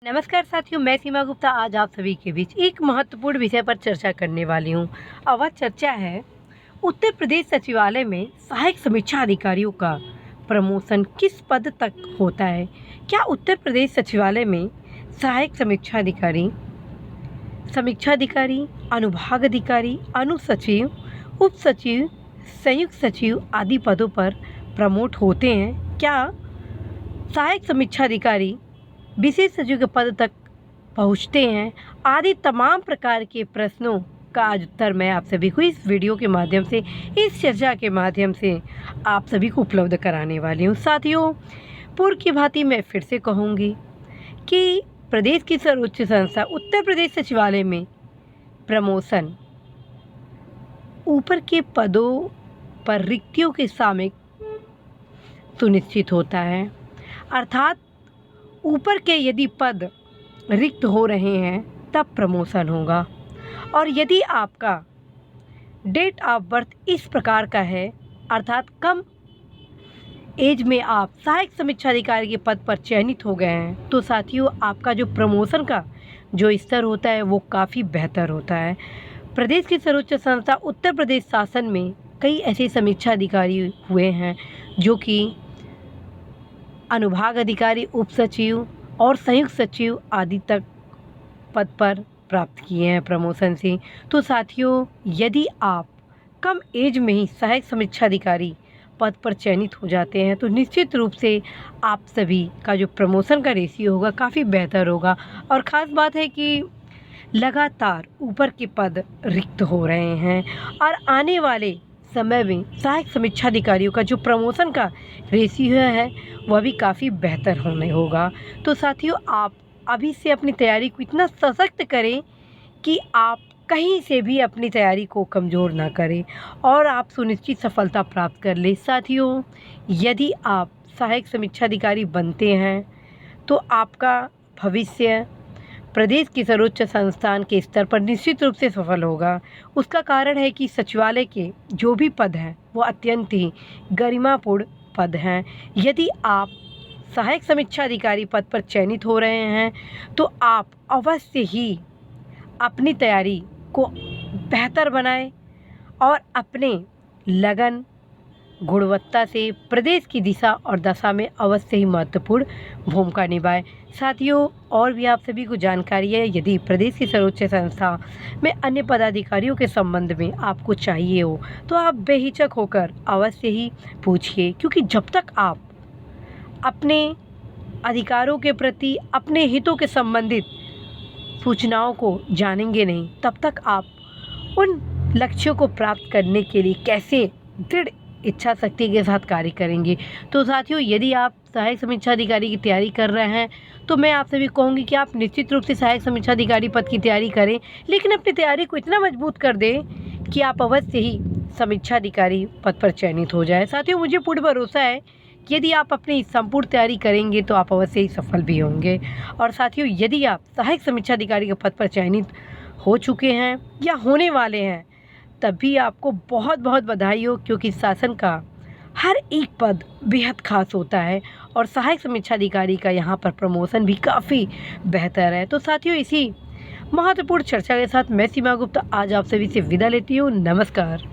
नमस्कार साथियों, मैं सीमा गुप्ता आज आप सभी के बीच एक महत्वपूर्ण विषय पर चर्चा करने वाली हूँ। और वह चर्चा है उत्तर प्रदेश सचिवालय में सहायक समीक्षा अधिकारियों का प्रमोशन किस पद तक होता है। क्या उत्तर प्रदेश सचिवालय में सहायक समीक्षा अधिकारी, अनुभाग अधिकारी, अनुसचिव, उप सचिव, संयुक्त सचिव आदि पदों पर प्रमोट होते हैं? क्या सहायक समीक्षा अधिकारी विशेष सचिव के पद तक पहुंचते हैं? आदि तमाम प्रकार के प्रश्नों का आज उत्तर मैं आप सभी को इस वीडियो के माध्यम से, इस चर्चा के माध्यम से आप सभी को उपलब्ध कराने वाली हूं। साथियों, पूर्व की भांति मैं फिर से कहूंगी कि प्रदेश की सर्वोच्च संस्था उत्तर प्रदेश सचिवालय में प्रमोशन ऊपर के पदों पर रिक्तियों के सामने सुनिश्चित होता है। अर्थात ऊपर के यदि पद रिक्त हो रहे हैं तब प्रमोशन होगा। और यदि आपका डेट ऑफ बर्थ इस प्रकार का है, अर्थात कम एज में आप सहायक समीक्षा अधिकारी के पद पर चयनित हो गए हैं, तो साथियों आपका जो प्रमोशन का जो स्तर होता है वो काफ़ी बेहतर होता है। प्रदेश की सर्वोच्च संस्था उत्तर प्रदेश शासन में कई ऐसे समीक्षा अधिकारी हुए हैं जो कि अनुभाग अधिकारी, उप सचिव और संयुक्त सचिव आदि तक पद पर प्राप्त किए हैं प्रमोशन से। तो साथियों, यदि आप कम एज में ही सहायक समीक्षा अधिकारी पद पर चयनित हो जाते हैं तो निश्चित रूप से आप सभी का जो प्रमोशन का रेशियो होगा काफ़ी बेहतर होगा। और ख़ास बात है कि लगातार ऊपर के पद रिक्त हो रहे हैं और आने वाले समय में सहायक समीक्षा अधिकारियों का जो प्रमोशन का रेशियो है वह भी काफ़ी बेहतर होने होगा। तो साथियों, आप अभी से अपनी तैयारी को इतना सशक्त करें कि आप कहीं से भी अपनी तैयारी को कमज़ोर ना करें और आप सुनिश्चित सफलता प्राप्त कर लें। साथियों, यदि आप सहायक समीक्षा अधिकारी बनते हैं तो आपका भविष्य प्रदेश की सर्वोच्च संस्थान के स्तर पर निश्चित रूप से सफल होगा। उसका कारण है कि सचिवालय के जो भी पद हैं वो अत्यंत ही गरिमापूर्ण पद हैं। यदि आप सहायक समीक्षा अधिकारी पद पर चयनित हो रहे हैं तो आप अवश्य ही अपनी तैयारी को बेहतर बनाएं और अपने लगन, गुणवत्ता से प्रदेश की दिशा और दशा में अवश्य ही महत्वपूर्ण भूमिका निभाएं। साथियों, और भी आप सभी को जानकारी है, यदि प्रदेश की सर्वोच्च संस्था में अन्य पदाधिकारियों के संबंध में आपको चाहिए हो तो आप बेहिचक होकर अवश्य ही पूछिए, क्योंकि जब तक आप अपने अधिकारों के प्रति, अपने हितों के संबंधित सूचनाओं को जानेंगे नहीं, तब तक आप उन लक्ष्यों को प्राप्त करने के लिए कैसे दृढ़ इच्छा शक्ति के साथ कार्य करेंगे। तो साथियों, यदि आप सहायक समीक्षा अधिकारी की तैयारी कर रहे हैं तो मैं आप सभी कहूँगी कि आप निश्चित रूप से सहायक समीक्षा अधिकारी पद की तैयारी करें, लेकिन अपनी तैयारी को इतना मजबूत कर दें कि आप अवश्य ही समीक्षा अधिकारी पद पर चयनित हो जाए। साथियों, मुझे पूर्ण भरोसा है कि यदि आप अपनी संपूर्ण तैयारी करेंगे तो आप अवश्य ही सफल भी होंगे। और साथियों, यदि आप सहायक समीक्षा अधिकारी के पद पर चयनित हो चुके हैं या होने वाले हैं तब भी आपको बहुत बहुत बधाई हो, क्योंकि शासन का हर एक पद बेहद खास होता है और सहायक समीक्षा अधिकारी का यहाँ पर प्रमोशन भी काफ़ी बेहतर है। तो साथियों, इसी महत्वपूर्ण चर्चा के साथ मैं सीमा गुप्ता आज आप सभी से विदा लेती हूँ। नमस्कार।